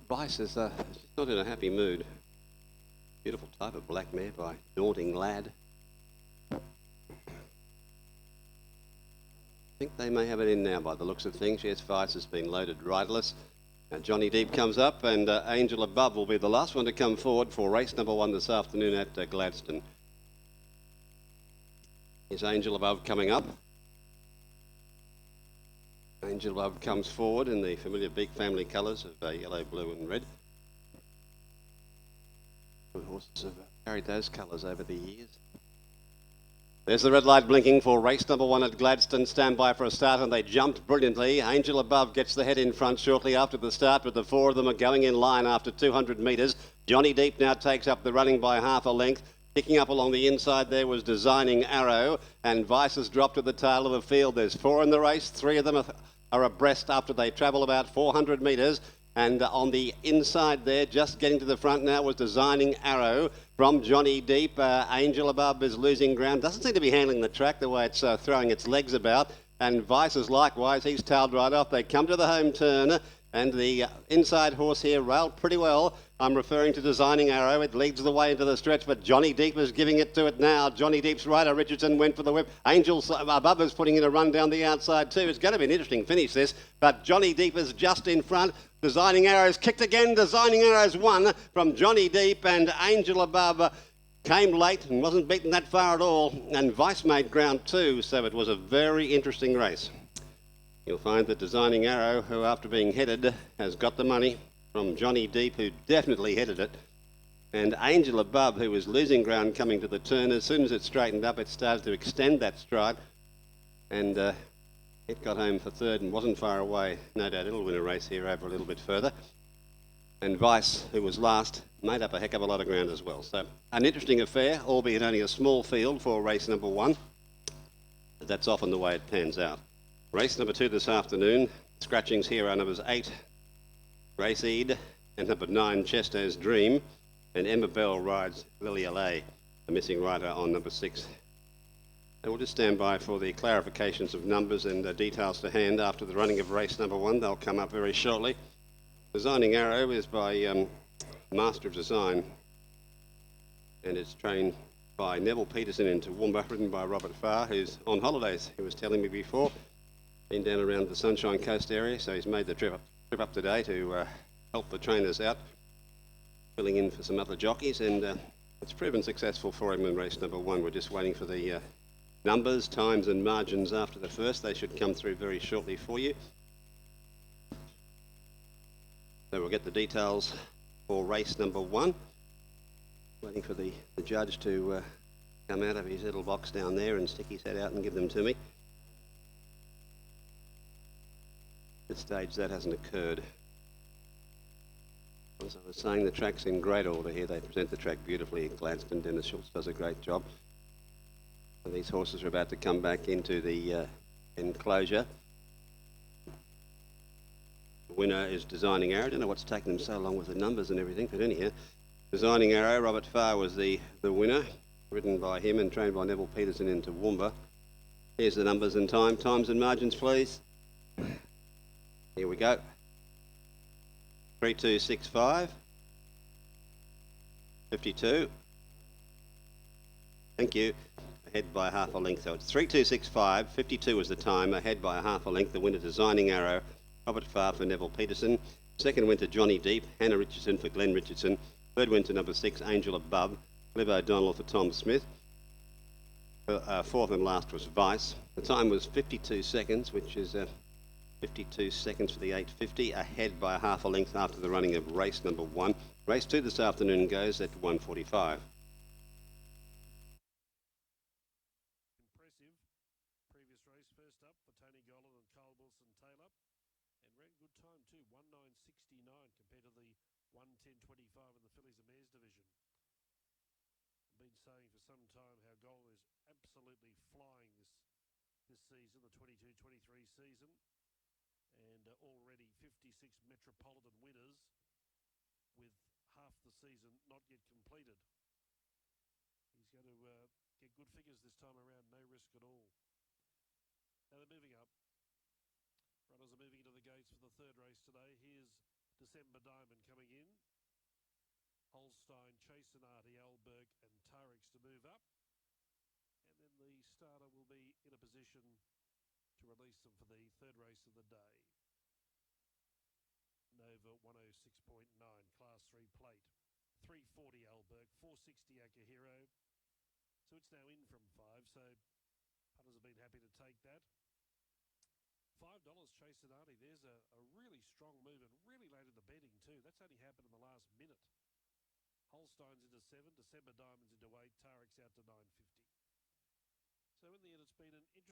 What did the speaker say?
Vice is just not in a happy mood. Beautiful type of black mare by Daunting Lad. I think they may have it in now by the looks of things. Yes, Vice has been loaded riderless. Now Johnny Deep comes up and Angel Above will be the last one to come forward for race number 1 this afternoon at Gladstone. Is Angel Above coming up? Angel Above comes forward in the familiar big family colours of yellow, blue and red. The horses have carried those colours over the years. There's the red light blinking for race number 1 at Gladstone. Stand by for a start, and they jumped brilliantly. Angel Above gets the head in front shortly after the start, but the 4 of them are going in line after 200 metres. Johnny Deep now takes up the running by half a length. Picking up along the inside there was Designing Arrow, and Vice has dropped at the tail of the field. There's 4 in the race. 3 of them are abreast after they travel about 400 metres. And on the inside there, just getting to the front now, was Designing Arrow from Johnny Deep. Angel Above is losing ground. Doesn't seem to be handling the track the way it's throwing its legs about. And Vice is likewise. He's tailed right off. They come to the home turn. And the inside horse here railed pretty well. I'm referring to Designing Arrow. It leads the way into the stretch, but Johnny Deep is giving it to it now. Johnny Deep's rider, Richardson, went for the whip. Angel Above is putting in a run down the outside too. It's going to be an interesting finish, this. But Johnny Deep is just in front. Designing Arrow's kicked again. Designing Arrow's won from Johnny Deep, and Angel Above came late and wasn't beaten that far at all. And Vice made ground too, so it was a very interesting race. You'll find that Designing Arrow, who after being headed, has got the money from Johnny Deep, who definitely headed it. And Angel Above, who was losing ground coming to the turn, as soon as it straightened up, it started to extend that stride. And it got home for third and wasn't far away. No doubt it'll win a race here over a little bit further. And Vice, who was last, made up a heck of a lot of ground as well. So an interesting affair, albeit only a small field for race number 1. But that's often the way it pans out. Race number 2 this afternoon. Scratchings here are numbers 8, Race Eid, and number 9, Chesto's Dream. And Emma Bell rides Lily LA, a missing rider on number 6. And we'll just stand by for the clarifications of numbers and details to hand after the running of race number 1. They'll come up very shortly. Designing Arrow is by Master of Design, and it's trained by Neville Peterson in Toowoomba, ridden by Robert Farr, who's on holidays, he was telling me before. Been down around the Sunshine Coast area, so he's made the trip up today to help the trainers out, filling in for some other jockeys, and it's proven successful for him in race number 1. We're just waiting for the numbers, times and margins after the first. They should come through very shortly for you. So we'll get the details for race number 1. Waiting for the judge to come out of his little box down there and stick his head out and give them to me. At this stage that hasn't occurred. As I was saying, the track's in great order here. They present the track beautifully at Gladstone. Dennis Schultz does a great job. And these horses are about to come back into the enclosure. The winner is Designing Arrow. I don't know what's taken them so long with the numbers and everything, but anyhow, Designing Arrow, Robert Farr was the winner, ridden by him and trained by Neville Peterson in Toowoomba. Here's the numbers and times and margins, please. Here we go. 3265. 52. Thank you. Ahead by half a length. So it's 3265. 52 was the time. Ahead by half a length. The winner, Designing Arrow. Robert Farr for Neville Peterson. Second went to Johnny Deep. Hannah Richardson for Glenn Richardson. Third went to number 6, Angel Above. Liv O'Donnell for Tom Smith. Fourth and last was Vice. The time was 52 seconds, which is 52 seconds for the 850, ahead by half a length after the running of race number 1. Race 2 this afternoon goes at 1:45. Impressive. Previous race, first up for Tony Gollan and Carl Wilson Taylor, and ran good time too, 1:9.69 compared to the 1:10.25 in the fillies and mares division. I've been saying for some time how Gollan is absolutely flying this season, the 22-23 season. And already 56 Metropolitan winners with half the season not yet completed. He's going to get good figures this time around, no risk at all. Now they're moving up. Runners are moving into the gates for the third race today. Here's December Diamond coming in. Holstein, Chasenati, Alberg and Tarex to move up. And then the starter will be in a position to release them for the third race of the day. Nova 106.9, Class 3 plate. 340 Alberg, 460 Akahiro. So it's now in from 5, so punters have been happy to take that. $5 Chasenati, there's a really strong move and really late in the betting too. That's only happened in the last minute. Holstein's into 7, December Diamonds into 8, Tarex out to 9.50. So in the end, it's been an interesting